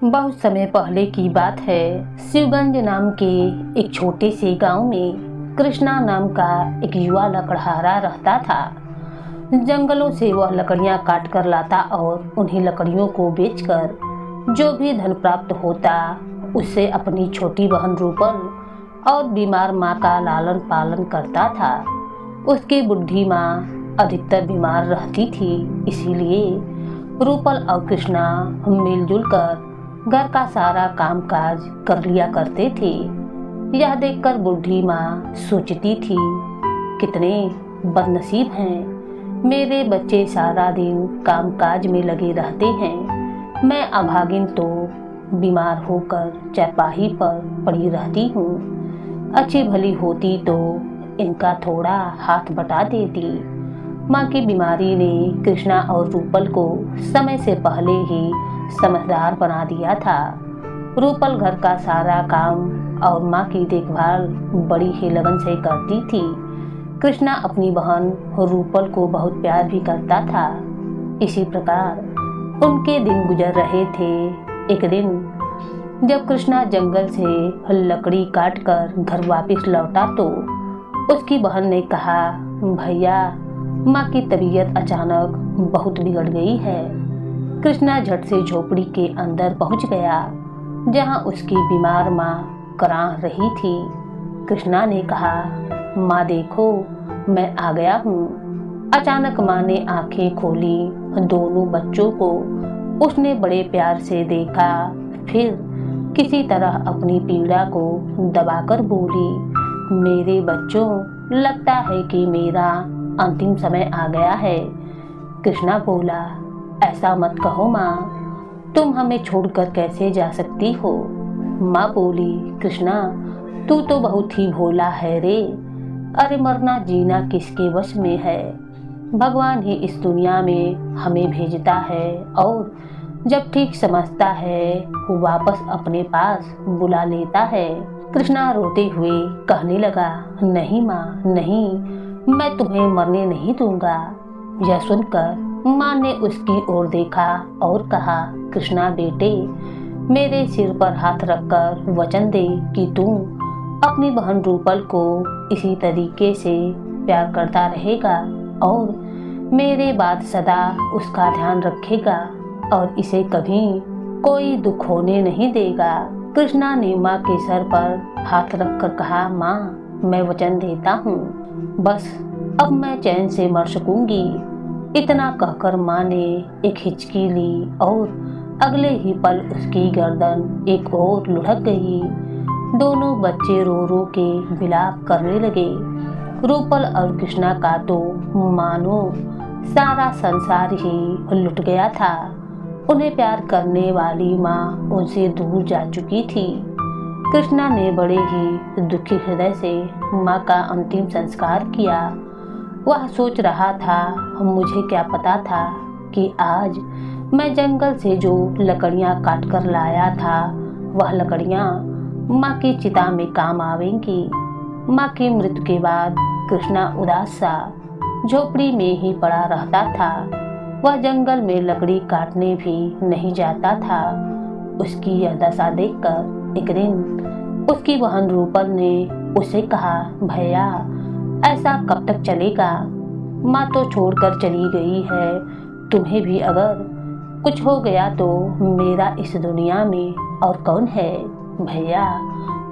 बहुत समय पहले की बात है। शिवगंज नाम के एक छोटे से गांव में कृष्णा नाम का एक युवा लकड़हारा रहता था। जंगलों से वह लकड़ियां काट कर लाता और उन्हीं लकड़ियों को बेचकर जो भी धन प्राप्त होता उससे अपनी छोटी बहन रूपल और बीमार माँ का लालन पालन करता था। उसकी बुढ़ी माँ अधिकतर बीमार रहती थी, इसीलिए रूपल और कृष्णा मिलजुल कर घर का सारा काम काज कर लिया करते थे। यह देखकर बुढ़ी माँ सोचती थी, कितने बदनसीब हैं, मेरे बच्चे सारा दिन काम काज में लगे रहते हैं, मैं अभागिन तो बीमार होकर चारपाही पर पड़ी रहती हूँ। अच्छी भली होती तो इनका थोड़ा हाथ बटा देती। माँ की बीमारी ने कृष्णा और रूपल को समय से पहले ही समझदार बना दिया था। रूपल घर का सारा काम और माँ की देखभाल बड़ी ही लगन से करती थी। कृष्णा अपनी बहन रूपल को बहुत प्यार भी करता था। इसी प्रकार उनके दिन गुजर रहे थे। एक दिन जब कृष्णा जंगल से लकड़ी काट कर घर वापस लौटा तो उसकी बहन ने कहा, भैया माँ की तबीयत अचानक बहुत बिगड़ गई है। कृष्णा झट से झोपड़ी के अंदर पहुंच गया, जहां उसकी बीमार माँ कराह रही थी। कृष्णा ने कहा, माँ देखो मैं आ गया हूँ। अचानक माँ ने आंखें खोली। दोनों बच्चों को उसने बड़े प्यार से देखा, फिर किसी तरह अपनी पीड़ा को दबाकर बोली, मेरे बच्चों, लगता है कि मेरा अंतिम समय आ गया है। कृष्णा बोला, ऐसा मत कहो माँ, तुम हमें छोड़कर कैसे जा सकती हो। माँ बोली, कृष्णा तू तो बहुत ही भोला है रे। अरे मरना जीना किसके वश में है, भगवान ही इस दुनिया में हमें भेजता है और जब ठीक समझता है वो वापस अपने पास बुला लेता है। कृष्णा रोते हुए कहने लगा, नहीं माँ नहीं, मैं तुम्हें मरने नहीं दूंगा। यह सुनकर माँ ने उसकी ओर देखा और कहा, कृष्णा बेटे, मेरे सिर पर हाथ रखकर वचन दे कि तू अपनी बहन रूपल को इसी तरीके से प्यार करता रहेगा और मेरे बाद सदा उसका ध्यान रखेगा और इसे कभी कोई दुख होने नहीं देगा। कृष्णा ने माँ के सर पर हाथ रखकर कहा, माँ मैं वचन देता हूँ, बस अब मैं चैन से मर सकूंगी। इतना कहकर माँ ने एक हिचकी ली और अगले ही पल उसकी गर्दन एक ओर लुढ़क गई। दोनों बच्चे रो रो के विलाप करने लगे। रूपल और कृष्णा का तो मानो सारा संसार ही लुट गया था। उन्हें प्यार करने वाली माँ उनसे दूर जा चुकी थी। कृष्णा ने बड़े ही दुखी हृदय से माँ का अंतिम संस्कार किया। वह सोच रहा था, मुझे क्या पता था कि आज मैं जंगल से जो लकड़ियाँ काट कर लाया था वह लकड़ियाँ माँ की चिता में काम आवेंगी। माँ की मृत्यु के बाद कृष्णा उदास सा झोपड़ी में ही पड़ा रहता था। वह जंगल में लकड़ी काटने भी नहीं जाता था। उसकी यह दशा देखकर एक दिन उसकी बहन रूपल ने उसे कहा, भैया ऐसा कब तक चलेगा, माँ तो छोड़कर चली गई है, तुम्हें भी अगर कुछ हो गया तो मेरा इस दुनिया में और कौन है। भैया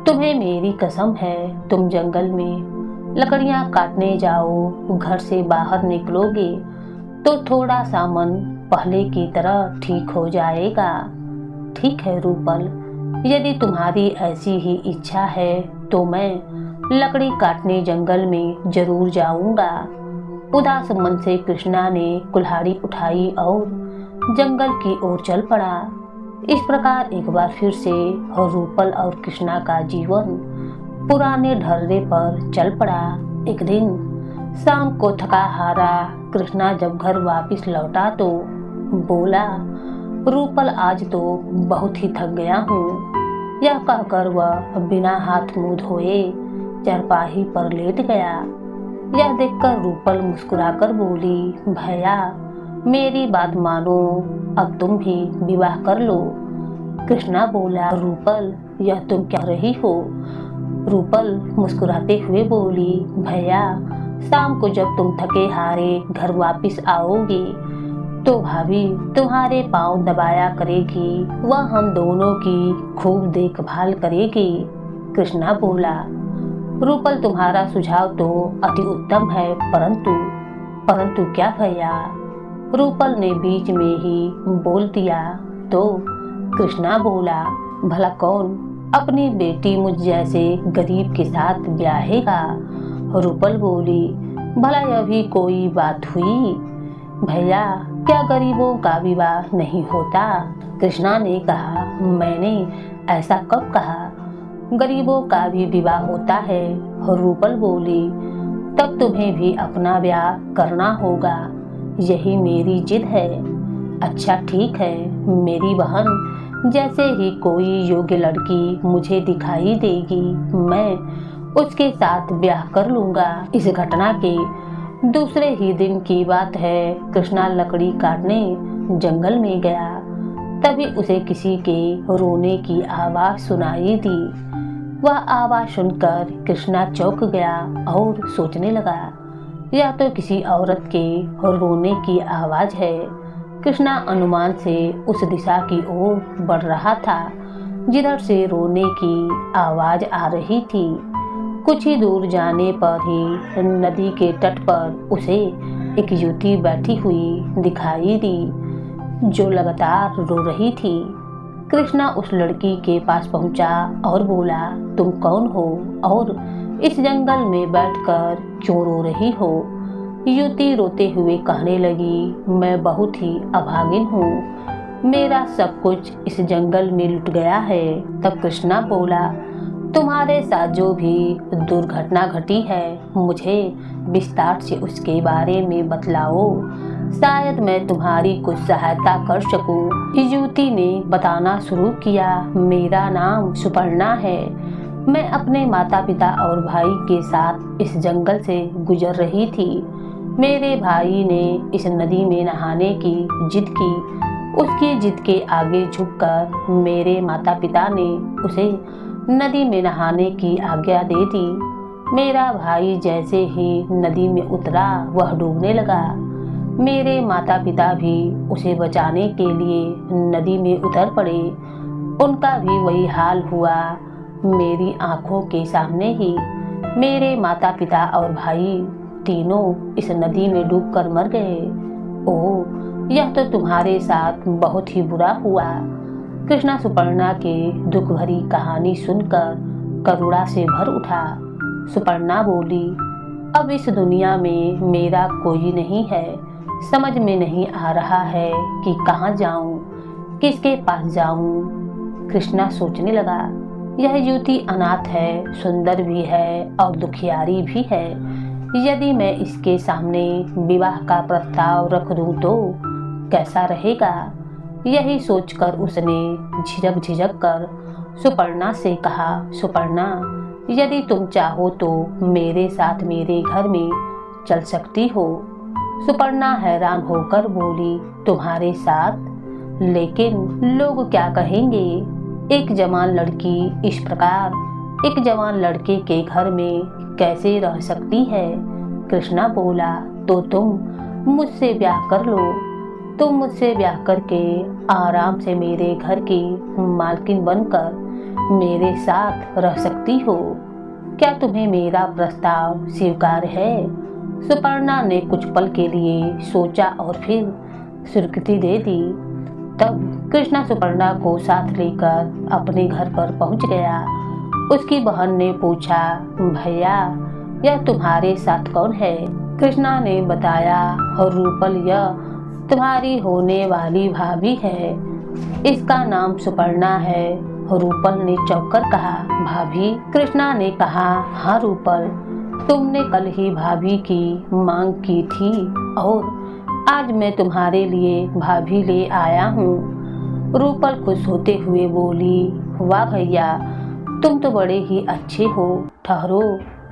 तुम्हें मेरी कसम है, तुम जंगल में लकड़ियाँ काटने जाओ, घर से बाहर निकलोगे तो थोड़ा सा मन पहले की तरह ठीक हो जाएगा। ठीक है रूपल, यदि तुम्हारी ऐसी ही इच्छा है तो मैं लकड़ी काटने जंगल में जरूर जाऊंगा। उदास मन से कृष्णा ने कुल्हाड़ी उठाई और जंगल की ओर चल पड़ा। इस प्रकार एक बार फिर से रूपल और कृष्णा का जीवन पुराने ढर्रे पर चल पड़ा। एक दिन शाम को थका हारा कृष्णा जब घर वापस लौटा तो बोला, रूपल आज तो बहुत ही थक गया हूँ। यह कहकर वह बिना हाथ मुंह धोए चारपाही पर लेट गया। यह देखकर रूपल मुस्कुराकर बोली, भैया मेरी बात मानो, अब तुम भी विवाह कर लो। कृष्णा बोला, रूपल यह तुम क्या रही हो? रूपल मुस्कुराते हुए बोली, भैया शाम को जब तुम थके हारे घर वापस आओगी तो भाभी तुम्हारे पाँव दबाया करेगी, वह हम दोनों की खूब देखभाल करेगी। कृष्णा बोला, रूपल तुम्हारा सुझाव तो अति उत्तम है, परंतु क्या भैया? रूपल ने बीच में ही बोल दिया। तो कृष्णा बोला, भला कौन अपनी बेटी मुझ जैसे गरीब के साथ ब्याहेगा? रूपल बोली, भला यह भी कोई बात हुई? भैया क्या गरीबों का विवाह नहीं होता? कृष्णा ने कहा, मैंने ऐसा कब कहा? गरीबों का भी विवाह होता है। रूपल बोली, तब तुम्हें भी अपना ब्याह करना होगा, यही मेरी जिद है। अच्छा ठीक है, मेरी बहन जैसे ही कोई योग्य लड़की मुझे दिखाई देगी मैं उसके साथ ब्याह कर लूंगा। इस घटना के दूसरे ही दिन की बात है। कृष्णा लकड़ी काटने जंगल में गया, तभी उसे किसी के रोने की आवाज सुनाई दी। वह आवाज सुनकर कृष्णा चौंक गया और सोचने लगा, यह तो किसी औरत के रोने की आवाज है। कृष्णा अनुमान से उस दिशा की ओर बढ़ रहा था जिधर से रोने की आवाज आ रही थी। कुछ ही दूर जाने पर ही नदी के तट पर उसे एक युवती बैठी हुई दिखाई दी जो लगातार रो रही थी। कृष्णा उस लड़की के पास पहुंचा और बोला, तुम कौन हो और इस जंगल में बैठकर क्यों रो रही हो? युवती रोते हुए कहने लगी, मैं बहुत ही अभागिन हूँ, मेरा सब कुछ इस जंगल में लुट गया है। तब कृष्णा बोला, तुम्हारे साथ जो भी दुर्घटना घटी है मुझे विस्तार से उसके बारे में बतलाओ, शायद मैं तुम्हारी कुछ सहायता कर सकूं। युवती ने बताना शुरू किया, मेरा नाम सुपर्णा है, मैं अपने माता पिता और भाई के साथ इस जंगल से गुजर रही थी। मेरे भाई ने इस नदी में नहाने की जिद की, उसकी जिद के आगे झुककर मेरे माता पिता ने उसे नदी में नहाने की आज्ञा दे दी। मेरा भाई जैसे ही नदी में उतरा वह डूबने लगा। मेरे माता पिता भी उसे बचाने के लिए नदी में उतर पड़े, उनका भी वही हाल हुआ। मेरी आंखों के सामने ही मेरे माता पिता और भाई तीनों इस नदी में डूबकर मर गए। ओह, यह तो तुम्हारे साथ बहुत ही बुरा हुआ। कृष्णा सुपर्णा के दुख भरी कहानी सुनकर करुणा से भर उठा। सुपर्णा बोली, अब इस दुनिया में मेरा कोई नहीं है, समझ में नहीं आ रहा है कि कहाँ जाऊं, किसके पास जाऊं। कृष्णा सोचने लगा, यह युवती अनाथ है, सुंदर भी है और दुखियारी भी है। यदि मैं इसके सामने विवाह का प्रस्ताव रख दूं तो कैसा रहेगा? यही सोचकर उसने झिझक कर सुपर्णा से कहा, सुपर्णा यदि तुम चाहो तो मेरे साथ मेरे घर में चल सकती हो। सुपर्णा हैरान होकर बोली, तुम्हारे साथ? लेकिन लोग क्या कहेंगे? एक जवान लड़की इस प्रकार एक जवान लड़के के घर में कैसे रह सकती है? कृष्णा बोला, तो तुम मुझसे ब्याह कर लो, तुम मुझसे ब्याह करके आराम से मेरे घर की मालकिन बनकर मेरे साथ रह सकती हो। क्या तुम्हें मेरा प्रस्ताव स्वीकार है? सुपर्णा ने कुछ पल के लिए सोचा और फिर स्वीकृति दे दी। तब कृष्णा सुपर्णा को साथ लेकर अपने घर पर पहुंच गया। उसकी बहन ने पूछा, भैया यह तुम्हारे साथ कौन है? कृष्णा ने बताया, रूपल यह तुम्हारी होने वाली भाभी है, इसका नाम सुपर्णा है। रूपल ने चौंक कर कहा, भाभी? कृष्णा ने कहा, हाँ रूपल, तुमने कल ही भाभी की मांग की थी और आज मैं तुम्हारे लिए भाभी ले आया हूँ। रूपल खुश होते हुए बोली, वाह भैया, तुम तो बड़े ही अच्छे हो, ठहरो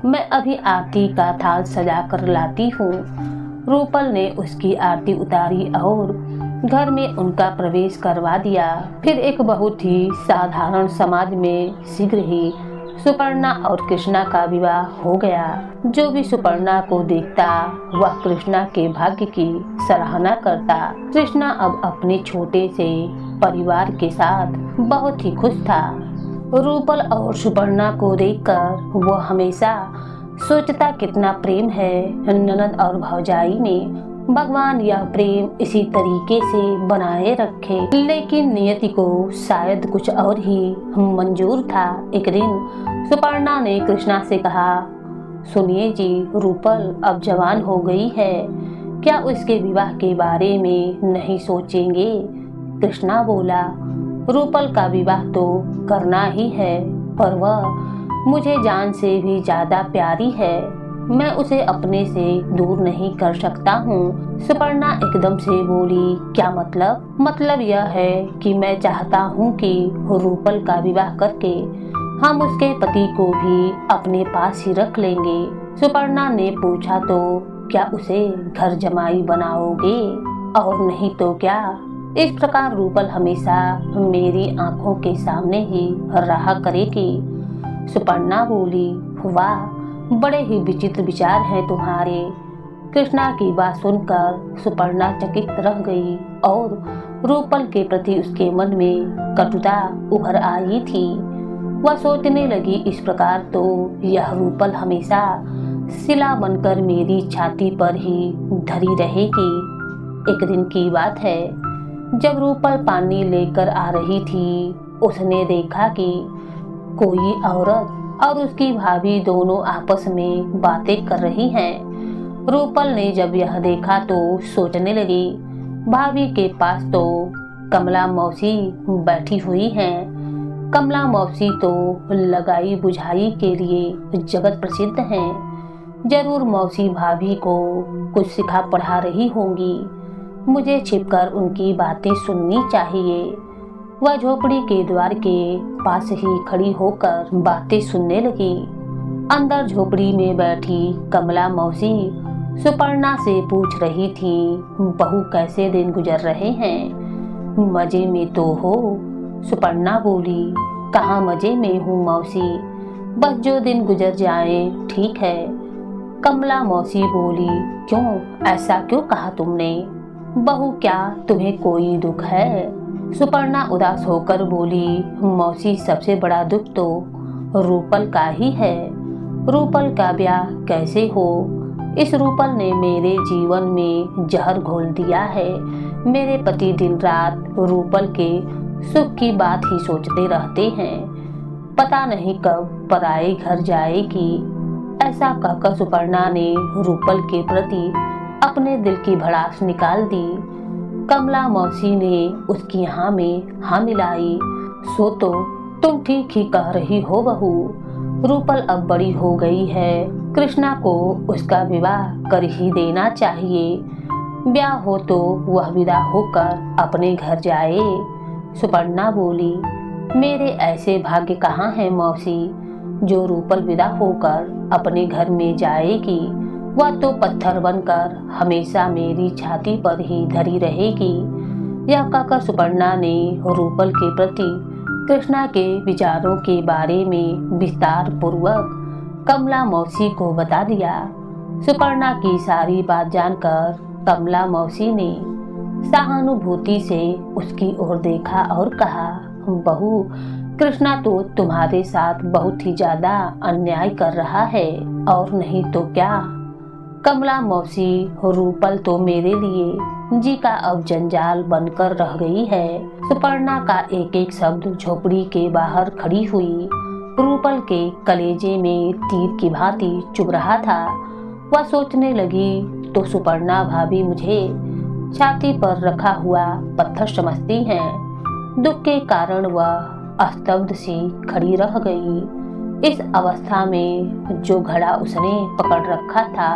मैं अभी आरती का थाल सजा कर लाती हूँ। रूपल ने उसकी आरती उतारी और घर में उनका प्रवेश करवा दिया। फिर एक बहुत ही साधारण समाज में शीघ्र ही सुपर्णा और कृष्णा का विवाह हो गया। जो भी सुपर्णा को देखता वह कृष्णा के भाग्य की सराहना करता। कृष्णा अब अपने छोटे से परिवार के साथ बहुत ही खुश था। रूपल और सुपर्णा को देखकर वो हमेशा सोचता कितना प्रेम है ननद और भौजाई में। भगवान यह प्रेम इसी तरीके से बनाए रखे। लेकिन नियति को शायद कुछ और ही मंजूर था। एक दिन सुपर्णा ने कृष्णा से कहा, सुनिए जी, रूपल अब जवान हो गई है, क्या उसके विवाह के बारे में नहीं सोचेंगे? कृष्णा बोला, रूपल का विवाह तो करना ही है, पर वह मुझे जान से भी ज्यादा प्यारी है, मैं उसे अपने से दूर नहीं कर सकता हूँ। सुपर्णा एकदम से बोली, क्या मतलब? मतलब यह है कि मैं चाहता हूँ कि रूपल का विवाह करके हम उसके पति को भी अपने पास ही रख लेंगे। सुपर्णा ने पूछा, तो क्या उसे घर जमाई बनाओगे? और नहीं तो क्या? इस प्रकार रूपल हमेशा मेरी आंखों के सामने ही रहा करेगी। सुपर्णा बोली, वाह, बड़े ही विचित्र विचार हैं तुम्हारे। कृष्णा की बात सुनकर सुपर्णा चकित रह गई और रूपल के प्रति उसके मन में कटुता उभर आई थी। वह सोचने लगी, इस प्रकार तो यह रूपल हमेशा शिला बनकर मेरी छाती पर ही धरी रहेगी। एक दिन की बात है, जब रूपल पानी लेकर आ रही थी, उसने देखा कि कोई औरत और उसकी भाभी दोनों आपस में बातें कर रही हैं। रूपल ने जब यह देखा तो सोचने लगी, भाभी के पास तो कमला मौसी बैठी हुई हैं। कमला मौसी तो लगाई बुझाई के लिए जगत प्रसिद्ध हैं। जरूर मौसी भाभी को कुछ सिखा पढ़ा रही होंगी। मुझे छिपकर उनकी बातें सुननी चाहिए। वह झोपड़ी के द्वार के पास ही खड़ी होकर बातें सुनने लगी। अंदर झोपड़ी में बैठी कमला मौसी सुपर्णा से पूछ रही थी, बहू कैसे दिन गुजर रहे हैं? मजे में तो हो? सुपर्णा बोली, कहाँ मजे में हूँ मौसी, बस जो दिन गुजर जाए ठीक है। कमला मौसी बोली, क्यों, ऐसा क्यों कहा तुमने? बहू, क्या तुम्हें कोई दुख है? सुपर्णा उदास होकर बोली, मौसी, सबसे बड़ा दुख तो रूपल का ही है। रूपल का ब्याह कैसे हो? इस रूपल ने मेरे जीवन में जहर घोल दिया है। मेरे पति दिन रात रूपल के सुख की बात ही सोचते रहते हैं। पता नहीं कब पराए घर जाएगी। ऐसा कहकर सुपर्णा ने रूपल के प्रति अपने दिल की भड़ास निकाल दी। कमला मौसी ने उसकी हाँ में हाँ मिलाई। सो तो तुम ठीक ही कह रही हो बहू, रूपल अब बड़ी हो गई है, कृष्णा को उसका विवाह कर ही देना चाहिए। ब्याह हो तो वह विदा होकर अपने घर जाए। सुपर्णा बोली, मेरे ऐसे भाग्य कहाँ हैं मौसी, जो रूपल विदा होकर अपने घर में जाएगी। वह तो पत्थर बनकर हमेशा मेरी छाती पर ही धरी रहेगी। यह कहकर सुपर्णा ने रूपल के प्रति कृष्णा के विचारों के बारे में विस्तार पूर्वक कमला मौसी को बता दिया। सुपर्णा की सारी बात जानकर कमला मौसी ने सहानुभूति से उसकी ओर देखा और कहा, बहू, कृष्णा तो तुम्हारे साथ बहुत ही ज्यादा अन्याय कर रहा है, और नहीं तो क्या। कमला मौसी, रूपल तो मेरे लिए जी का अब जंजाल बनकर रह गई है। सुपर्णा का एक एक शब्द झोपड़ी के बाहर खड़ी हुई रूपल के कलेजे में तीर की भांति चुभ रहा था। वह सोचने लगी, तो सुपर्णा भाभी मुझे छाती पर रखा हुआ पत्थर समझती हैं। दुख के कारण वह स्तब्ध सी खड़ी रह गई। इस अवस्था में जो घड़ा उसने पकड़ रखा था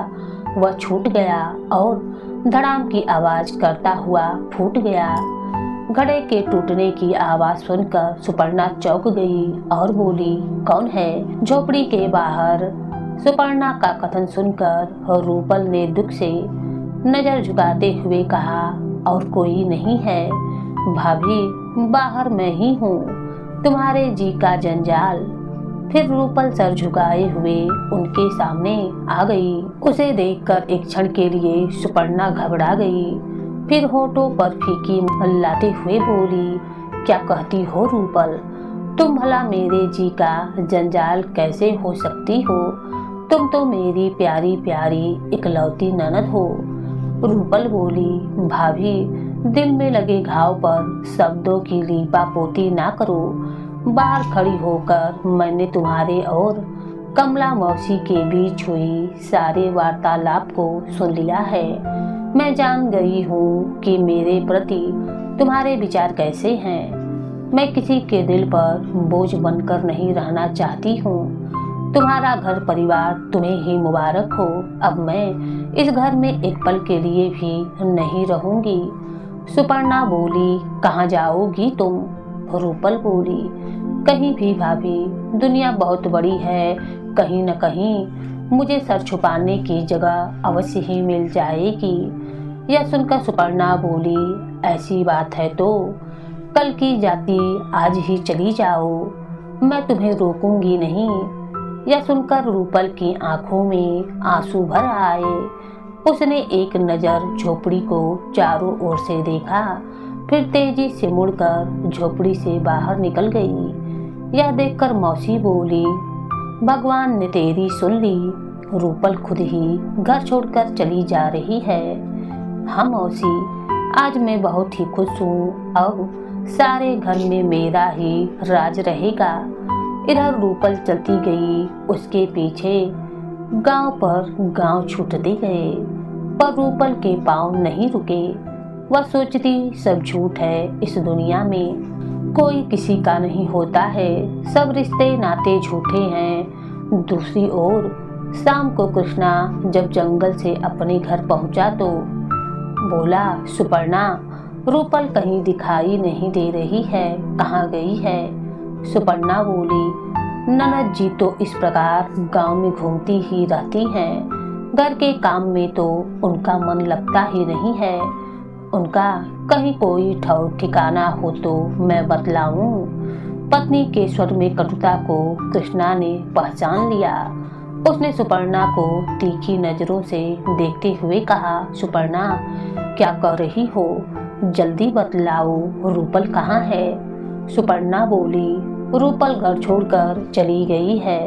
वह छूट गया और धड़ाम की आवाज करता हुआ फूट गया। घड़े के टूटने की आवाज सुनकर सुपर्णा चौंक गई और बोली, कौन है झोपड़ी के बाहर? सुपर्णा का कथन सुनकर रूपल ने दुख से नजर झुकाते हुए कहा, और कोई नहीं है। भाभी, बाहर मैं ही हूँ, तुम्हारे जी का जंजाल। फिर रूपल सर झुकाए हुए उनके सामने आ गई। उसे देखकर एक क्षण के लिए सुपर्णा घबरा गई, फिर होठों पर फीकी लाते हुए बोली, क्या कहती हो रूपल? तुम भला मेरे जी का जंजाल कैसे हो सकती हो? तुम तो मेरी प्यारी प्यारी इकलौती ननद हो। रूपल बोली, भाभी, दिल में लगे घाव पर शब्दों की लीपा पोती ना करो। बाहर खड़ी होकर मैंने तुम्हारे और कमला मौसी के बीच हुई सारे वार्तालाप को सुन लिया है। मैं जान गई हूँ कि मेरे प्रति तुम्हारे विचार कैसे हैं। मैं किसी के दिल पर बोझ बनकर नहीं रहना चाहती हूँ। तुम्हारा घर परिवार तुम्हें ही मुबारक हो। अब मैं इस घर में एक पल के लिए भी नहीं रहूंगी। सुपर्णा बोली, कहाँ जाओगी तुम? रूपल बोली, कहीं भी भाभी, दुनिया बहुत बड़ी है, कहीं न कहीं मुझे सर छुपाने की जगह अवश्य ही मिल जाएगी। यह सुनकर सुपर्णा बोली, ऐसी बात है तो कल की जाती आज ही चली जाओ, मैं तुम्हें रोकूंगी नहीं। यह सुनकर रूपल की आंखों में आंसू भर आए। उसने एक नज़र झोपड़ी को चारों ओर से देखा, फिर तेजी से मुड़कर झोपड़ी से बाहर निकल गई। यह देखकर मौसी बोली, भगवान ने तेरी सुन ली, रूपल खुद ही घर छोड़कर चली जा रही है। हाँ मौसी, आज मैं बहुत ही खुश हूँ। अब सारे घर में मेरा ही राज रहेगा। इधर रूपल चलती गई, उसके पीछे गांव पर गांव छूटते गए, पर रूपल के पांव नहीं रुके। वह सोचती सब झूठ है, इस दुनिया में कोई किसी का नहीं होता है, सब रिश्ते नाते झूठे हैं। दूसरी ओर शाम को कृष्णा जब जंगल से अपने घर पहुंचा तो बोला, सुपर्णा, रूपल कहीं दिखाई नहीं दे रही है, कहाँ गई है? सुपर्णा बोली, ननद जी तो इस प्रकार गांव में घूमती ही रहती हैं, घर के काम में तो उनका मन लगता ही नहीं है। उनका कहीं कोई ठौर ठिकाना हो तो मैं बतलाऊं। पत्नी के स्वर में कटुता को कृष्णा ने पहचान लिया। उसने सुपर्णा को तीखी नजरों से देखते हुए कहा, सुपर्णा, क्या कर रही हो? जल्दी बतलाओ, रूपल कहाँ है? सुपर्णा बोली, रूपल घर छोड़कर चली गई है।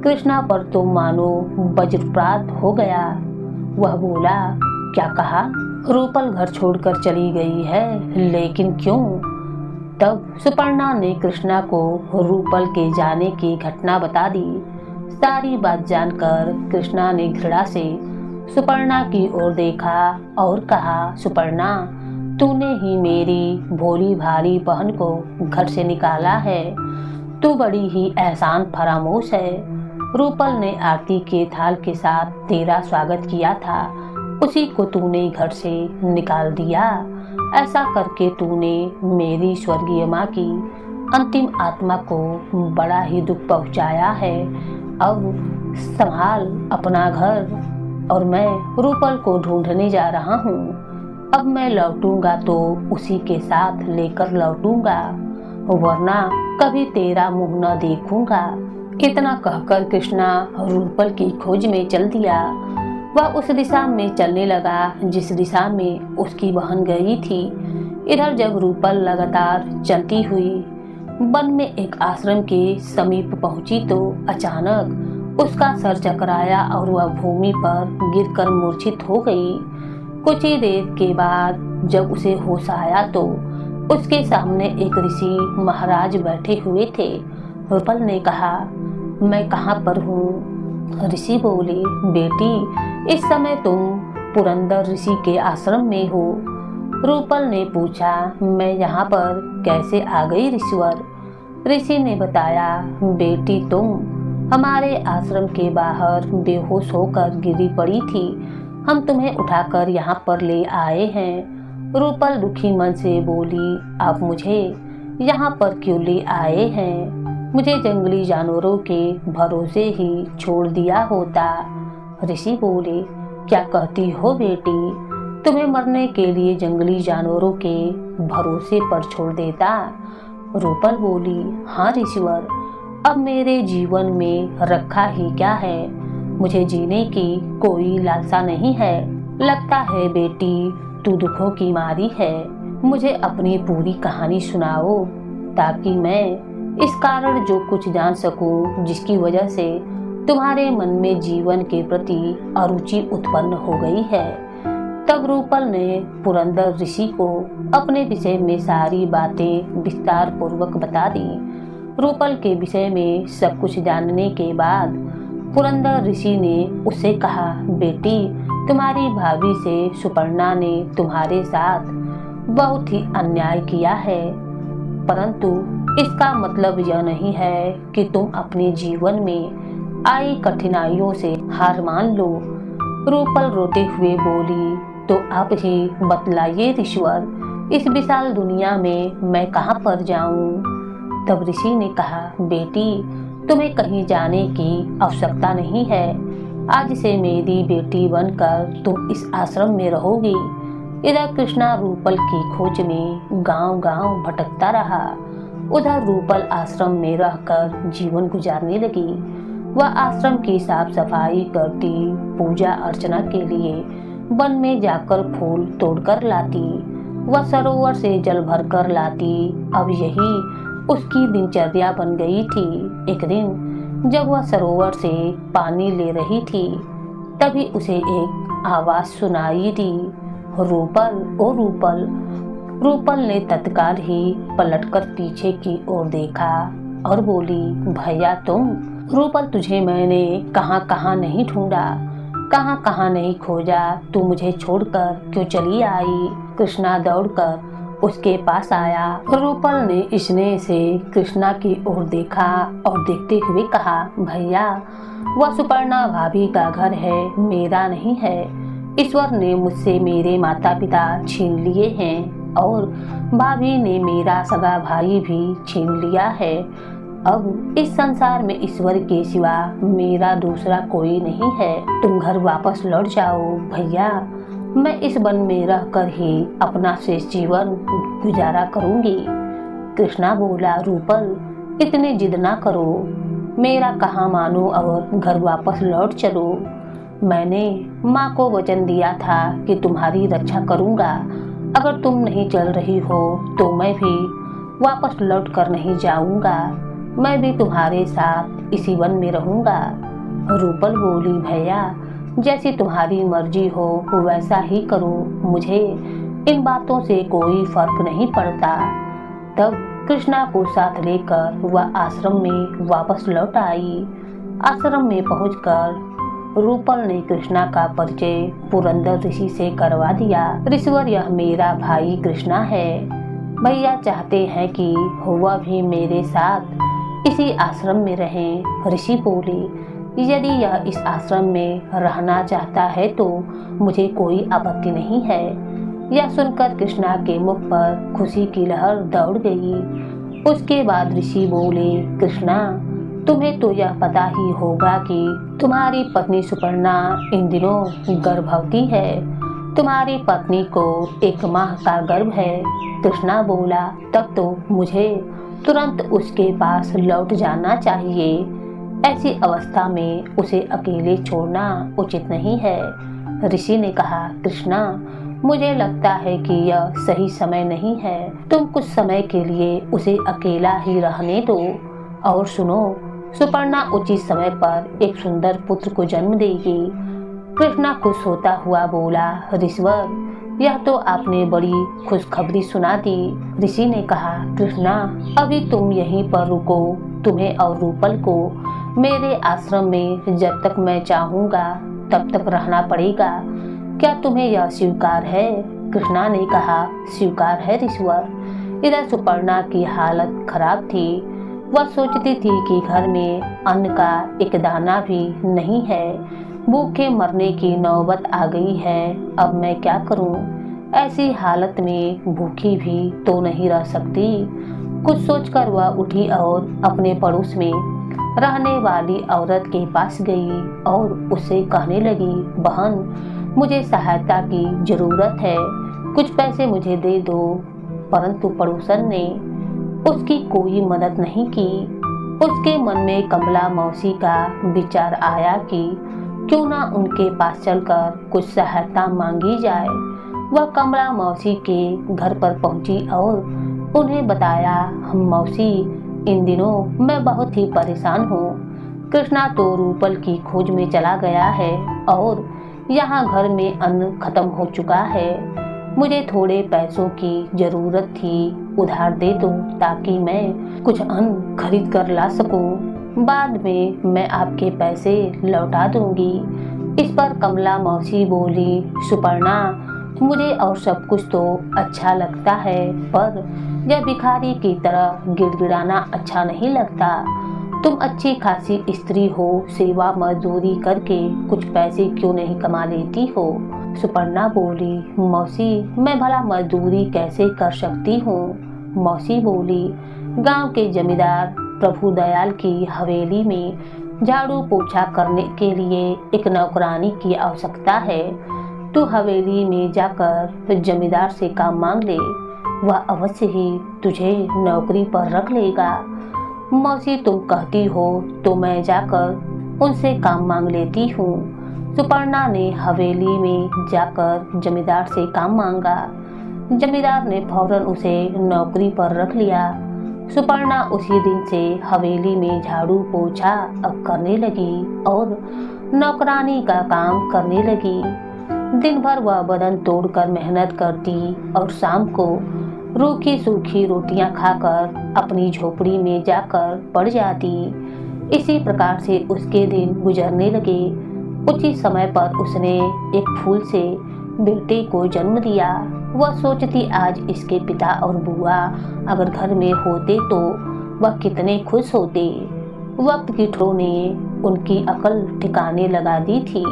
कृष्णा पर तो मानो वज्रपात हो गया। वह बोला, क्या कहा? रूपल घर छोड़कर चली गई है, लेकिन क्यों? तब सुपर्णा ने कृष्णा को रूपल के जाने की घटना बता दी। सारी बात जानकर कृष्णा ने घृणा से सुपर्णा की ओर देखा और कहा, सुपर्णा, तूने ही मेरी भोली भाली बहन को घर से निकाला है। तू बड़ी ही एहसान फरामोश है। रूपल ने आरती के थाल के साथ तेरा स्वागत किया था, उसी को तूने घर से निकाल दिया। ऐसा करके तूने मेरी स्वर्गीय माँ की अंतिम आत्मा को बड़ा ही दुख पहुँचाया है। अब संभाल अपना घर। और मैं रूपल को ढूंढने जा रहा हूँ। अब मैं लौटूंगा तो उसी के साथ लेकर लौटूंगा, वरना कभी तेरा मुंह न देखूंगा। इतना कहकर कृष्णा रूपल की खोज में चल दिया। वह उस दिशा में चलने लगा जिस दिशा में उसकी बहन गई थी। इधर जब रूपल लगातार चलती हुई वन में एक आश्रम के समीप पहुंची तो अचानक उसका सर चकराया और वह भूमि पर गिरकर मूर्छित हो गई। कुछ ही देर के बाद जब उसे होश आया तो उसके सामने एक ऋषि महाराज बैठे हुए थे। रूपल ने कहा, मैं कहाँ पर हूँ? ऋषि बोले, बेटी, इस समय तुम पुरंदर ऋषि के आश्रम में हो। रूपल ने पूछा, मैं यहाँ पर कैसे आ गई ऋषिवर? ऋषि ने बताया, बेटी, तुम हमारे आश्रम के बाहर बेहोश होकर गिरी पड़ी थी, हम तुम्हें उठाकर यहाँ पर ले आए हैं। रूपल दुखी मन से बोली, आप मुझे यहाँ पर क्यों ले आए हैं? मुझे जंगली जानवरों के भरोसे ही छोड़ दिया होता। ऋषि बोले, क्या कहती हो बेटी? तुम्हें मरने के लिए जंगली जानवरों के भरोसे पर छोड़ देता। रूपल बोली, हाँ ऋषिवर, अब मेरे जीवन में रखा ही क्या है, मुझे जीने की कोई लालसा नहीं है। लगता है बेटी तू दुखों की मारी है, मुझे अपनी पूरी कहानी सुनाओ ताकि मैं इस कारण जो कुछ जान सकूं जिसकी वजह से तुम्हारे मन में जीवन के प्रति अरुचि उत्पन्न हो गई है। तब रूपल ने पुरंदर ऋषि को अपने विषय में सारी बातें विस्तार पूर्वक बता दी। रूपल के विषय में सब कुछ जानने के बाद पुरंदर ऋषि ने उससे कहा, बेटी तुम्हारी भाभी से सुपर्णा ने तुम्हारे साथ बहुत ही अन्याय किया है, परंतु इसका मतलब यह नहीं है कि तुम अपने जीवन में आई कठिनाइयों से हार मान लो। रूपल रोते हुए बोली, तो आप ही बतलाइए ऋषिवर, इस विशाल दुनिया में मैं कहाँ पर जाऊं? तब ऋषि ने कहा, बेटी तुम्हें कहीं जाने की आवश्यकता नहीं है, आज से मेरी बेटी बनकर तुम इस आश्रम में रहोगी। इधर कृष्णा रूपल की खोज में गांव-गांव भटकता रहा। उधर रूपल आश्रम में रहकर जीवन गुजारने लगी। वह आश्रम की साफ सफाई करती, पूजा अर्चना के लिए वन में जाकर फूल तोड़कर लाती, वह सरोवर से जल भरकर लाती। अब यही उसकी दिनचर्या बन गई थी। एक दिन जब वह सरोवर से पानी ले रही थी, तभी उसे एक आवाज सुनाई दी, रूपल ओ रूपल। रूपल ने तत्काल ही पलटकर पीछे की ओर देखा और बोली, भैया तुम? रूपल, तुझे मैंने कहाँ कहाँ नहीं ढूंढा, कहाँ कहाँ नहीं खोजा, तू मुझे छोड़कर क्यों चली आई? कृष्णा दौड़कर उसके पास आया। रूपल ने स्नेह से कृष्णा की ओर देखा और देखते हुए कहा, भैया वह सुपर्णा भाभी का घर है, मेरा नहीं है। ईश्वर ने मुझसे मेरे माता पिता छीन लिए हैं और भाभी ने मेरा सगा भाई भी छीन लिया है। अब इस संसार में ईश्वर के सिवा मेरा दूसरा कोई नहीं है। तुम घर वापस लौट जाओ भैया, मैं इस वन में रहकर ही अपना शेष जीवन गुजारा करूंगी। कृष्णा बोला, रूपल इतनी जिद ना करो, मेरा कहाँ मानो और घर वापस लौट चलो। मैंने माँ को वचन दिया था कि तुम्हारी रक्षा करूंगा। अगर तुम नहीं चल रही हो तो मैं भी वापस लौट कर नहीं जाऊंगा, मैं भी तुम्हारे साथ इसी वन में रहूंगा। रूपल बोली, भैया जैसी तुम्हारी मर्जी हो वैसा ही करो, मुझे इन बातों से कोई फर्क नहीं पड़ता। तब कृष्णा को साथ लेकर वह आश्रम में वापस लौट आई। आश्रम में पहुंचकर रूपल ने कृष्णा का परिचय पुरंदर ऋषि से करवा दिया। ऋषिवर, यह मेरा भाई कृष्णा है। भैया चाहते हैं कि वह भी मेरे साथ इसी आश्रम में रहें। ऋषि बोले, यदि यह इस आश्रम में रहना चाहता है तो मुझे कोई आपत्ति नहीं है। यह सुनकर कृष्णा के मुख पर खुशी की लहर दौड़ गई। उसके बाद ऋषि बोले, कृष्णा तुम्हें तो यह पता ही होगा कि तुम्हारी पत्नी सुपर्णा इन दिनों गर्भवती है। तुम्हारी पत्नी को 1 माह का गर्भ है। कृष्णा बोला, तब तो मुझे तुरंत उसके पास लौट जाना चाहिए। ऐसी अवस्था में उसे अकेले छोड़ना उचित नहीं है। ऋषि ने कहा, कृष्णा मुझे लगता है कि यह सही समय नहीं है, तुम कुछ समय के लिए उसे अकेला ही रहने दो। और सुनो, सुपर्णा उचित समय पर एक सुंदर पुत्र को जन्म देगी। कृष्णा खुश होता हुआ बोला, ऋषिवर यह तो आपने बड़ी खुशखबरी सुना दी। ऋषि ने कहा, कृष्णा अभी तुम यहीं पर रुको, तुम्हें और रूपल को मेरे आश्रम में जब तक मैं चाहूँगा तब तक रहना पड़ेगा। क्या तुम्हें यह स्वीकार है? कृष्णा ने कहा, स्वीकार है ऋषिवर। इधर सुपर्णा की हालत खराब थी। वह सोचती थी कि घर में अन्न का एक दाना भी नहीं है, भूखे मरने की नौबत आ गई है। अब मैं क्या करूं? ऐसी हालत में भूखी भी तो नहीं रह सकती। कुछ सोचकर वह उठी और अपने पड़ोस में रहने वाली औरत के पास गई और उससे कहने लगी, बहन मुझे सहायता की जरूरत है, कुछ पैसे मुझे दे दो। परंतु पड़ोसन ने उसकी कोई मदद नहीं की। उसके मन में कमला मौसी का विचार आया कि क्यों ना उनके पास चलकर कुछ सहायता मांगी जाए। वह कमला मौसी के घर पर पहुंची और उन्हें बताया, हम मौसी, इन दिनों मैं बहुत ही परेशान हूँ। कृष्णा तो रूपल की खोज में चला गया है और यहाँ घर में अन्न खत्म हो चुका है। मुझे थोड़े पैसों की जरूरत थी, उधार दे दो ताकि मैं कुछ अन्न खरीद कर ला सकूं। बाद में मैं आपके पैसे लौटा दूंगी। इस पर कमला मौसी बोली, सुपर्णा, मुझे और सब कुछ तो अच्छा लगता है, पर यह भिखारी की तरह गिड़गिड़ाना अच्छा नहीं लगता। तुम अच्छी खासी स्त्री हो, सेवा मजदूरी करके कुछ पैसे क्यों नहीं कमा लेती हो। सुपर्णा बोली, मौसी, मैं भला मजदूरी कैसे कर सकती हूँ। मौसी बोली, गांव के जमींदार प्रभु दयाल की हवेली में झाड़ू पोछा करने के लिए एक नौकरानी की आवश्यकता है। तू हवेली में जाकर जमींदार से काम मांग ले, वह अवश्य ही तुझे नौकरी पर रख लेगा। मौसी, तुम कहती हो तो मैं जाकर उनसे काम मांग लेती हूँ। सुपर्णा ने हवेली में जाकर जमींदार से काम मांगा। जमींदार ने फौरन उसे नौकरी पर रख लिया। सुपर्णा उसी दिन से हवेली में झाड़ू पोछा अब करने लगी और नौकरानी का काम करने लगी। दिन भर वह बदन तोड़कर मेहनत करती और शाम को रूखी सूखी रोटियां खाकर अपनी झोपड़ी में जाकर पड़ जाती। इसी प्रकार से उसके दिन गुजरने लगे। उचित समय पर उसने एक फूल से बेटे को जन्म दिया। वह सोचती, आज इसके पिता और बुआ अगर घर में होते तो वह कितने खुश होते। वक्त की ठोर ने उनकी अकल ठिकाने लगा दी थी।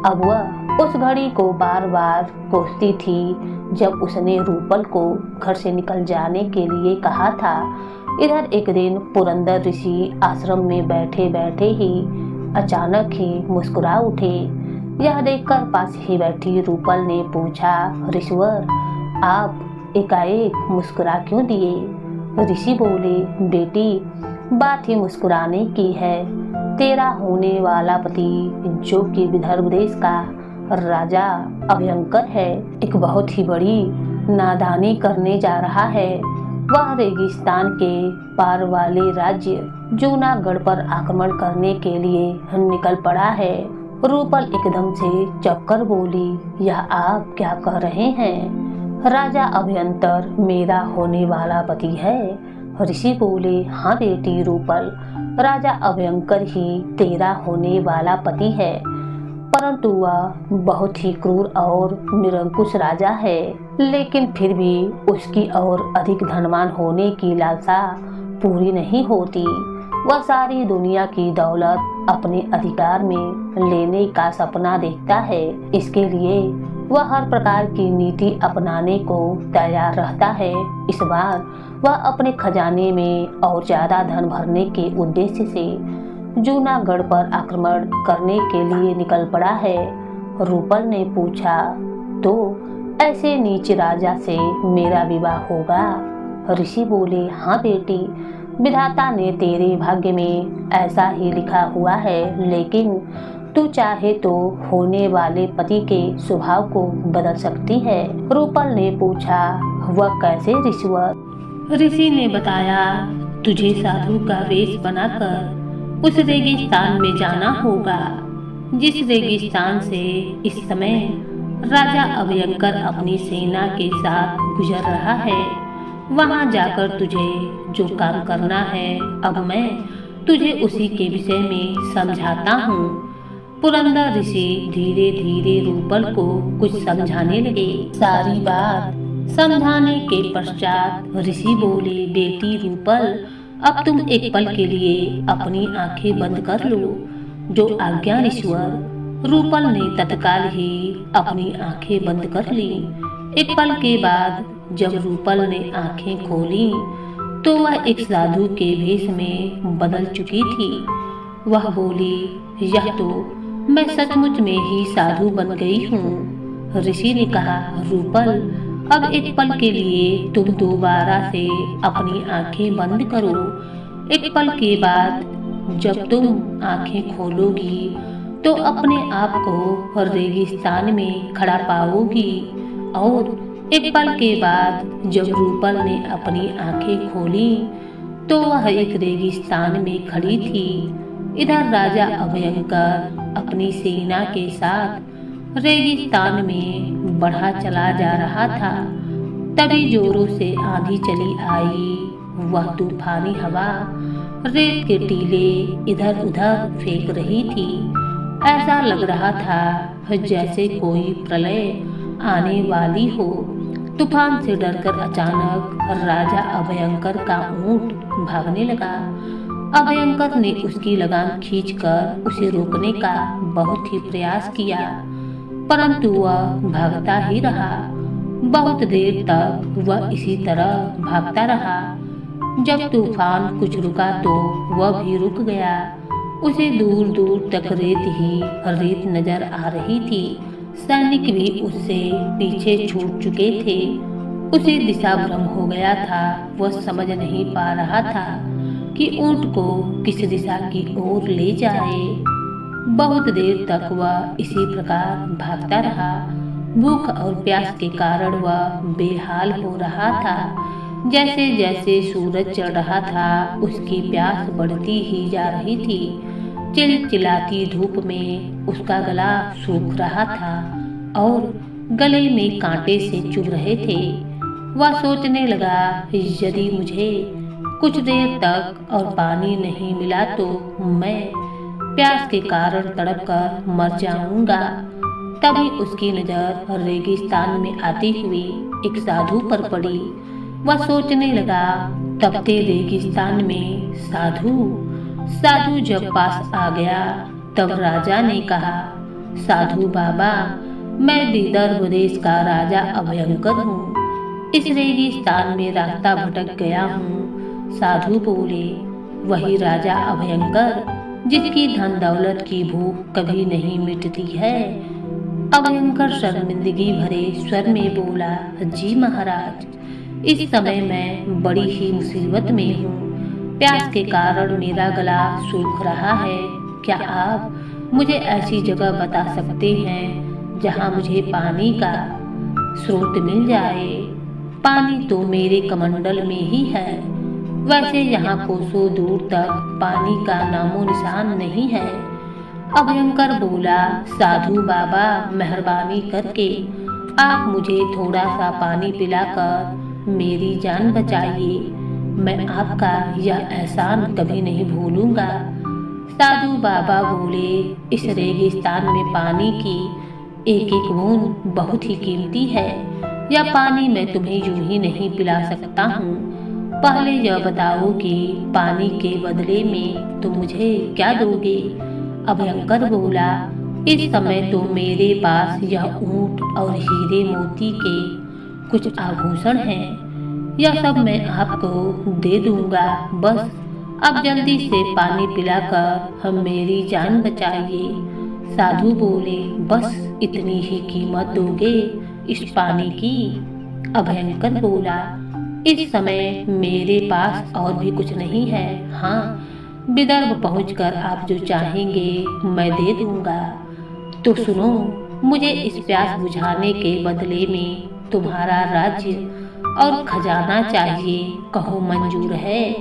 अब वह उस घड़ी को बार बार कोसती थी जब उसने रूपल को घर से निकल जाने के लिए कहा था। इधर एक दिन पुरंदर ऋषि आश्रम में बैठे बैठे ही अचानक ही मुस्कुरा उठे। यह देखकर पास ही बैठी रूपल ने पूछा, ऋषिवर, आप एकाएक मुस्कुरा क्यों दिए। ऋषि बोले, बेटी, बात ही मुस्कुराने की है। तेरा होने वाला पति, जो कि विदर्भ देश का राजा अभयंकर है, एक बहुत ही बड़ी नादानी करने जा रहा है। वह रेगिस्तान के पार वाले राज्य जूनागढ़ पर आक्रमण करने के लिए निकल पड़ा है। रूपल एकदम से चौंककर बोली, यह आप क्या कह रहे हैं। राजा अभयंकर मेरा होने वाला पति है। ऋषि बोले, हाँ बेटी रूपल, राजा अभयंकर ही तेरा होने वाला पति है, परंतु वह बहुत ही क्रूर और निरंकुश राजा है। लेकिन फिर भी उसकी और अधिक धनवान होने की लालसा पूरी नहीं होती। वह सारी दुनिया की दौलत अपने अधिकार में लेने का सपना देखता है। इसके लिए वह हर प्रकार की नीति अपनाने को तैयार रहता है। इस बार वह अपने खजाने में और ज्यादा धन भरने के उद्देश्य से जूनागढ़ पर आक्रमण करने के लिए निकल पड़ा है। रूपल ने पूछा, तो ऐसे नीच राजा से मेरा विवाह होगा। ऋषि बोले, हाँ बेटी, विधाता ने तेरे भाग्य में ऐसा ही लिखा हुआ है, लेकिन तू चाहे तो होने वाले पति के स्वभाव को बदल सकती है। रूपल ने पूछा, वह कैसे ऋषिवर। ऋषि ने बताया, तुझे साधु का वेश बनाकर उस रेगिस्तान में जाना होगा, जिस रेगिस्तान से इस समय राजा अभयंकर अपनी सेना के साथ गुजर रहा है। वहां जाकर तुझे जो काम करना है, अब मैं तुझे उसी के विषय में समझाता हूँ। पुरंदर ऋषि धीरे धीरे रूपल को कुछ समझाने लगे। सारी बात समझाने के पश्चात ऋषि बोले, बेटी रूपल, अब तुम एक पल के लिए अपनी आंखें बंद कर लो। जो आज्ञा ऋषिवर। रूपल ने तत्काल ही अपनी आंखें बंद कर ली। एक पल के बाद जब रूपल ने आंखें खोली तो वह एक साधु के भेष में बदल चुकी थी। वह बोली, यह तो मैं सचमुच में ही साधु बन गई हूँ। ऋषि ने कहा, रूपल, अब एक पल के लिए तुम दोबारा से अपनी आंखें बंद करो। एक पल के बाद जब तुम आंखें खोलोगी तो अपने आप को रेगिस्तान में खड़ा पाओगी। और एक पल के बाद जब रूपल ने अपनी आंखें खोली तो वह एक रेगिस्तान में खड़ी थी। इधर राजा अभयंकर अपनी सेना के साथ रेगिस्तान में बढ़ा चला जा रहा था। तभी जोरों से आंधी चली आई। वह तूफानी हवा रेत के टीले इधर उधर फेंक रही थी। ऐसा लग रहा था जैसे कोई प्रलय आने वाली हो। तूफान से डरकर अचानक राजा अभयंकर का ऊंट भागने लगा। अभयंकर ने उसकी लगाम खींचकर उसे रोकने का बहुत ही प्रयास किया, परंतु वह भागता ही रहा। बहुत देर तक वह इसी तरह भागता रहा। जब तूफान कुछ रुका तो वह भी रुक गया। उसे दूर दूर तक रेत ही रेत नजर आ रही थी। सैनिक भी उससे पीछे छूट चुके थे। उसे दिशा भ्रम हो गया था। वह समझ नहीं पा रहा था कि ऊंट को किस दिशा की ओर ले जाए। बहुत देर तक वह इसी प्रकार भागता रहा। भूख और प्यास के कारण वह बेहाल हो रहा था। जैसे जैसे सूरज चढ़ रहा था उसकी प्यास बढ़ती ही जा रही थी। चिलचिलाती धूप में उसका गला सूख रहा था और गले में कांटे से चुभ रहे थे। वह सोचने लगा, यदि मुझे कुछ देर तक और पानी नहीं मिला तो मैं प्यास के कारण तड़प कर मर जाऊंगा। तभी उसकी नजर रेगिस्तान में आती हुई एक साधु पर पड़ी। वह सोचने लगा, तपते रेगिस्तान में साधु जब पास आ गया तब राजा ने कहा, साधु बाबा, मैं विदर्भ देश का राजा अभयंकर हूँ। इस रेगिस्तान में रास्ता भटक गया हूँ। साधु बोले, वही राजा अभयंकर जिसकी धन दौलत की भूख कभी नहीं मिटती है। अभयंकर शर्मिंदगी भरे स्वर में बोला, जी महाराज, इस समय मैं बड़ी ही मुसीबत में हूँ। प्यास के कारण मेरा गला सूख रहा है। क्या आप मुझे ऐसी जगह बता सकते हैं जहाँ मुझे पानी का स्रोत मिल जाए? पानी तो मेरे कमंडल में ही है। वैसे यहाँ कोसों दूर तक पानी का नामो निशान नहीं है। अभयंकर बोला, साधु बाबा, मेहरबानी करके आप मुझे थोड़ा सा पानी पिलाकर मेरी जान बचाइए। मैं आपका यह एहसान कभी नहीं भूलूंगा। साधु बाबा बोले, इस रेगिस्तान में पानी की एक एक बूंद बहुत ही कीमती है। यह पानी मैं तुम्हें यूं ही नहीं पिला सकता हूँ। पहले यह बताओ कि पानी के बदले में तुम मुझे क्या दोगे? अभयंकर बोला, इस समय तो मेरे पास यह ऊंट और हीरे मोती के कुछ आभूषण हैं। यह सब मैं आपको दे दूंगा। बस अब जल्दी से पानी पिलाकर हम मेरी जान बचाइए। साधु बोले, बस इतनी ही कीमत दोगे इस पानी की? अभयंकर बोला, इस समय मेरे पास और भी कुछ नहीं है। हाँ, विदर्भ पहुंचकर आप जो चाहेंगे मैं दे दूंगा। तो सुनो, मुझे इस प्यास बुझाने के बदले में तुम्हारा राज्य और खजाना चाहिए। कहो मंजूर है?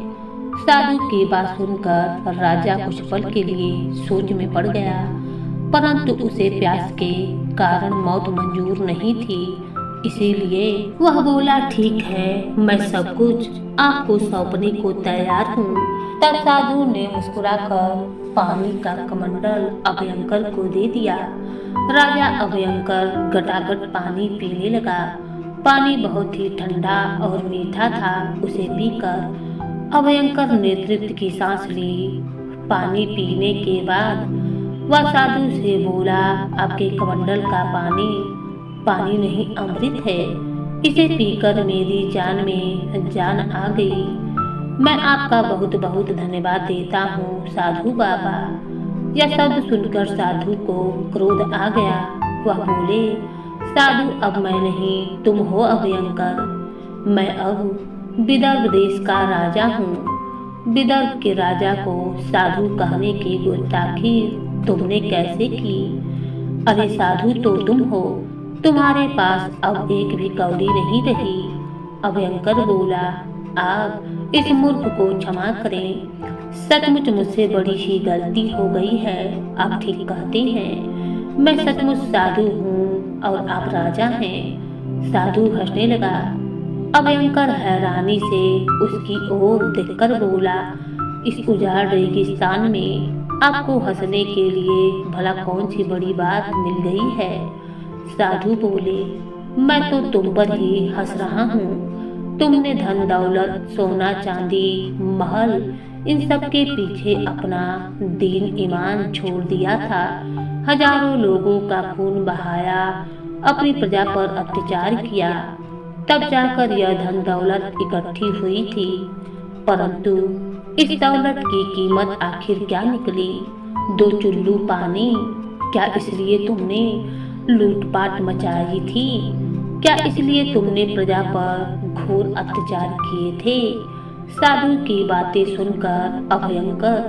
साधु की बात सुनकर राजा कुछ पल के लिए सोच में पड़ गया, परंतु उसे प्यास के कारण मौत मंजूर नहीं थी। इसीलिए वह बोला, ठीक है, मैं सब कुछ आपको सौंपने को तैयार हूँ। तब साधु ने मुस्कुराकर पानी का कमंडल अभयंकर को दे दिया। राजा अभयंकर गटागट पानी पीने लगा। पानी बहुत ही ठंडा और मीठा था। उसे पीकर अभयंकर ने तृप्ति की सांस ली। पानी पीने के बाद वह साधु से बोला, आपके कमंडल का पानी नहीं अमृत है। इसे पीकर मेरी जान में जान आ गई। मैं आपका बहुत बहुत धन्यवाद देता हूँ साधु बाबा। यह शब्द सुनकर साधु को क्रोध आ गया। वह बोले, साधु, अब मैं नहीं, तुम हो अभयंकर। मैं अब विदर्भ देश का राजा हूँ। विदर्भ के राजा को साधु कहने की गुस्ताखी तुमने कैसे की? अरे साधु तो तुम हो, तुम्हारे पास अब एक भी कौड़ी नहीं रही। अभयंकर बोला, आप इस मूर्ख को क्षमा करें, सचमुच मुझसे बड़ी सी गलती हो गई है। आप ठीक कहते हैं, मैं सचमुच साधु हूँ और आप राजा हैं। साधु हंसने लगा। अभयंकर हैरानी से उसकी ओर देखकर बोला, इस उजाड़ रेगिस्तान में आपको हंसने के लिए भला कौन सी बड़ी बात मिल गई है? साधु बोले, मैं तो तुम पर ही हंस रहा हूँ। तुमने धन दौलत, सोना चांदी, महल, इन सब के पीछे अपना दीन ईमान छोड़ दिया था। हजारों लोगों का खून बहाया, अपनी प्रजा पर अत्याचार किया, तब जाकर यह धन दौलत इकट्ठी हुई थी। परंतु इस दौलत की कीमत आखिर क्या निकली? 2 चुल्लू पानी। क्या इसलिए तुमने लूटपाट मचाई थी? क्या इसलिए तुमने प्रजा पर घोर अत्याचार किए थे? साधु की बातें सुनकर अभयंकर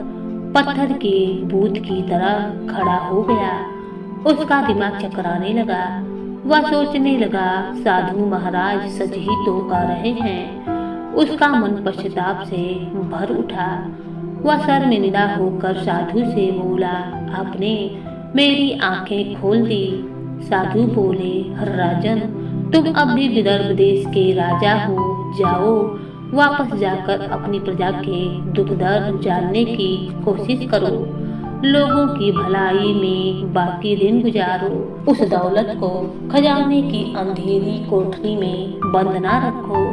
पत्थर के बूंद की तरह खड़ा हो गया। उसका दिमाग चकराने लगा। वह सोचने लगा, साधु महाराज सच ही तो कह रहे हैं। उसका मन पश्चाताप से भर उठा। वह शर्मिंदा होकर साधु से बोला, आपने मेरी आंखें खोल दी। साधु बोले, राजन, तुम अब भी विदर्भ देश के राजा हो। जाओ, वापस जाकर अपनी प्रजा के दुख दर्द जानने की कोशिश करो। लोगों की भलाई में बाकी दिन गुजारो। उस दौलत को खजाने की अंधेरी कोठरी में बंद ना रखो,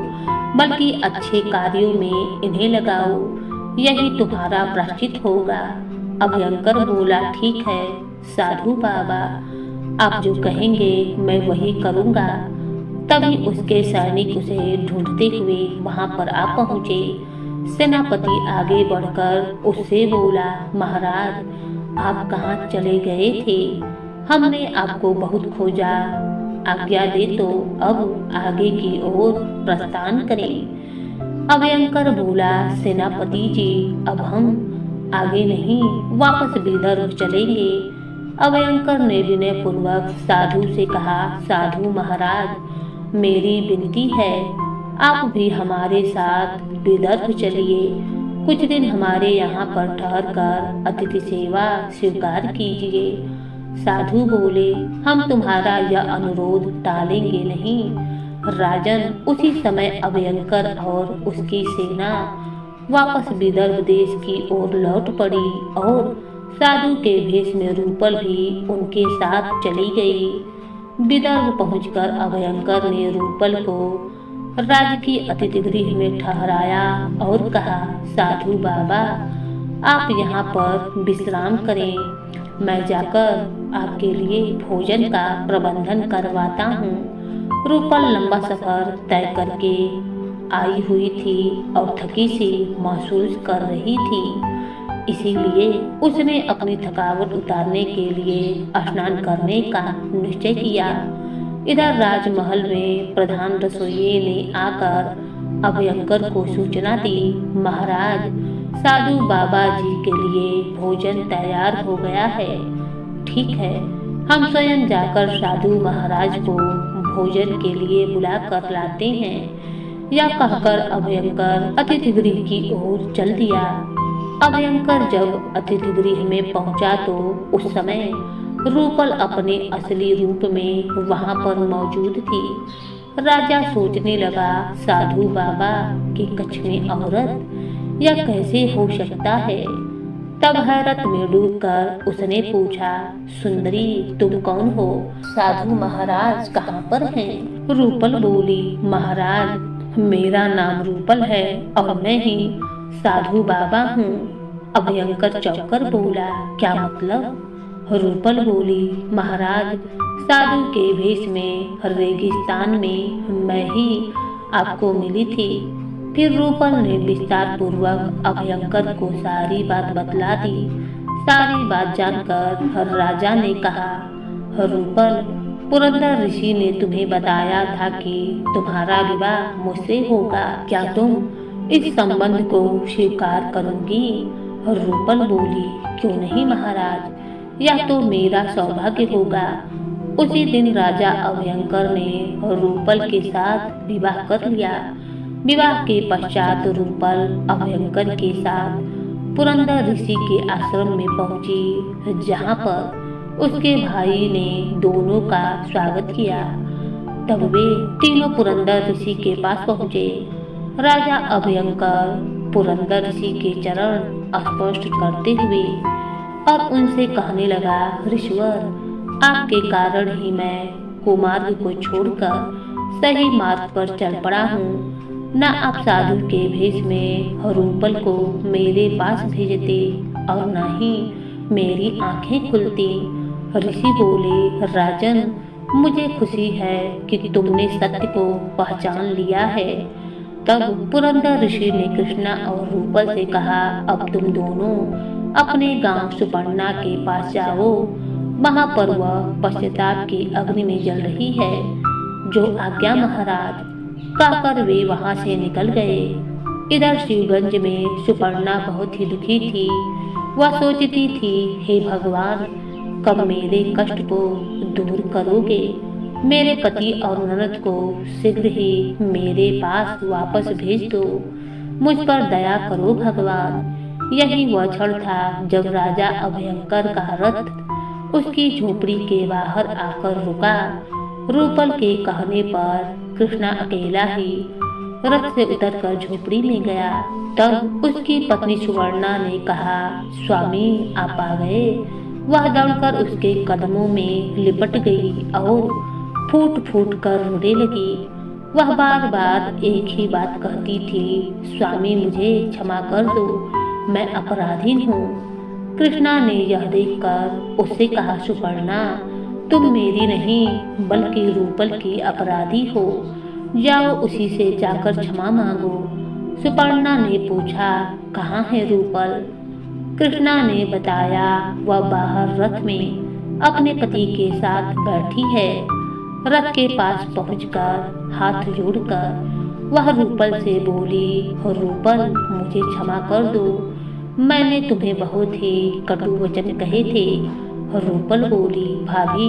बल्कि अच्छे कार्यों में इन्हें लगाओ। यही तुम्हारा प्रायश्चित होगा। अभयंकर बोला, ठीक है साधु बाबा, आप जो कहेंगे मैं वही करूँगा। तभी उसके सैनिक उसे ढूंढते हुए वहां पर आ पहुंचे। सेनापति आगे बढ़कर उससे बोला, महाराज, आप कहाँ चले गए थे? हमने आपको बहुत खोजा। आज्ञा दे तो अब आगे की ओर प्रस्थान करें। अभयंकर बोला, सेनापति जी, अब हम आगे नहीं, वापस विदर्भ चलेंगे। अभयंकर ने विनय पूर्वक साधु से कहा, साधु महाराज, मेरी विनती है, आप भी हमारे साथ विदर्भ चलिए। कुछ दिन हमारे यहाँ पर ठहर कर अतिथि सेवा स्वीकार कीजिए। साधु बोले, हम तुम्हारा यह अनुरोध टालेंगे नहीं। राजन, उसी समय अभयंकर और उसकी सेना वापस विदर्भ देश की ओर लौट पड़ी और साधु के भेष में रूपल भी उनके साथ चली गई। विदर्भ पहुंचकर अभयंकर ने रूपल को राजकीय अतिथि गृह में ठहराया और कहा, साधु बाबा, आप यहाँ पर विश्राम करें। मैं जाकर आपके लिए भोजन का प्रबंधन करवाता हूँ। रूपल लंबा सफर तय करके आई हुई थी और थकी सी महसूस कर रही थी। इसीलिए उसने अपनी थकावट उतारने के लिए स्नान करने का निश्चय किया। इधर राजमहल में प्रधान रसोइये ने आकर अभयंकर को सूचना दी, महाराज, साधु बाबा जी के लिए भोजन तैयार हो गया है। ठीक है, हम स्वयं जाकर साधु महाराज को भोजन के लिए बुला कर लाते हैं। यह कहकर अभयंकर अतिथि गृह की ओर चल दिया। अभयंकर जब अतिथि गृह में पहुंचा तो उस समय रूपल अपने असली रूप में वहां पर मौजूद थी। राजा सोचने लगा, साधु बाबा की कक्ष में औरत, यह कैसे हो सकता है? तब हैरत में डूबकर उसने पूछा, सुंदरी, तुम कौन हो? साधु महाराज कहाँ पर हैं? रूपल बोली, महाराज, मेरा नाम रूपल है और मैं ही साधु बाबा हूँ। अभयंकर चौंकर बोला, क्या मतलब? रूपल बोली, महाराज, साधु के भेष में रेगिस्तान में मैं ही आपको मिली थी। फिर रूपल ने विस्तार पूर्वक अभयंकर को सारी बात बतला दी। सारी बात जानकर राजा ने कहा, रूपल, पुरंदर ऋषि ने तुम्हें बताया था कि तुम्हारा विवाह मुझसे होगा, क्या तुम इस संबंध को स्वीकार करोगी? रूपल बोली, क्यों नहीं महाराज, यह तो मेरा सौभाग्य होगा। उसी दिन राजा अभयंकर ने रूपल के साथ विवाह कर लिया। विवाह के पश्चात रूपल अभयंकर के साथ पुरंदर ऋषि के आश्रम में पहुंची, जहां पर उसके भाई ने दोनों का स्वागत किया। तब वे तीनों पुरंदर ऋषि के पास पहुंचे। राजा अभयंकर पुरंदर ऋषि के चरण स्पर्श करते हुए और उनसे कहने लगा, ऋषिवर, आपके कारण ही मैं कुमार्ग को छोड़कर सही मार्ग पर चल पड़ा हूँ। न आप साधु के भेष में रूपल को मेरे पास भेजते और न ही मेरी आंखें खुलती। ऋषि बोले, राजन, मुझे खुशी है कि तुमने सत्य को पहचान लिया है। तब पुरंदर ऋषि ने कृष्णा और रूपल से कहा, अब तुम दोनों अपने गांव सुपर्णा के पास जाओ। वहां पर वह पश्चाताप की अग्नि में जल रही है। जो आज्ञा महाराज, कहकर वे वहां से निकल गए। इधर शिवगंज में सुपर्णा बहुत ही दुखी थी। वह सोचती थी, हे भगवान, कब मेरे कष्ट को दूर करोगे? मेरे पति और ननद को शीघ्र ही मेरे पास वापस भेज दो। मुझ पर दया करो भगवान। यही वह क्षण था जब राजा अभयंकर का रथ उसकी झोपड़ी के बाहर आकर रुका। रूपल के कहने पर कृष्णा अकेला ही रथ से उतरकर झोपड़ी में गया। तब उसकी पत्नी सुवर्णा ने कहा, स्वामी, आप आ गए। वह दौड़कर उसके कदमों में लिपट गई और फूट फूट कर रोने लगी। वह बार बार एक ही बात कहती थी, स्वामी, मुझे क्षमा कर दो, मैं अपराधी हूँ। कृष्णा ने यह देखकर उससे कहा, सुपर्णा, तुम मेरी नहीं बल्कि रूपल की अपराधी हो। जाओ उसी से जाकर क्षमा मांगो। सुपर्णा ने पूछा, कहाँ है रूपल? कृष्णा ने बताया, वह बाहर रथ में अपने पति के साथ बैठी है। रथ के पास पहुंचकर हाथ जोड़कर वह रूपल से बोली, रूपल, मुझे क्षमा कर दो, मैंने तुम्हें बहुत ही कटु वचन कहे थे। रूपल बोली, भाभी,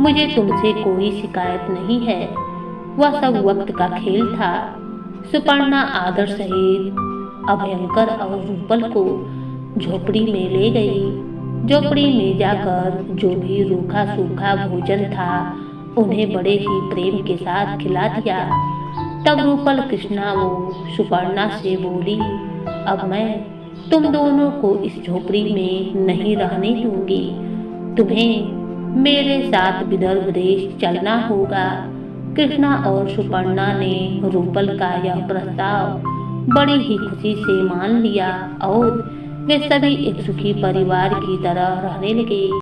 मुझे तुमसे कोई शिकायत नहीं है, वह सब वक्त का खेल था। सुपर्णा आदर सहित अभयंकर और रूपल को झोपड़ी में ले गई। झोपड़ी में जाकर जो भी रूखा सूखा भोजन था उन्हें बड़े ही प्रेम के साथ खिला दिया। तब रूपल कृष्णा वो सुपर्णा से बोली, अब मैं तुम दोनों को इस झोपड़ी में नहीं रहने दूंगी। तुम्हें मेरे साथ विदर्भ देश चलना होगा। कृष्णा और सुपर्णा ने रूपल का यह प्रस्ताव बड़ी ही खुशी से मान लिया और वे सभी एक सुखी परिवार की तरह रहने लगे।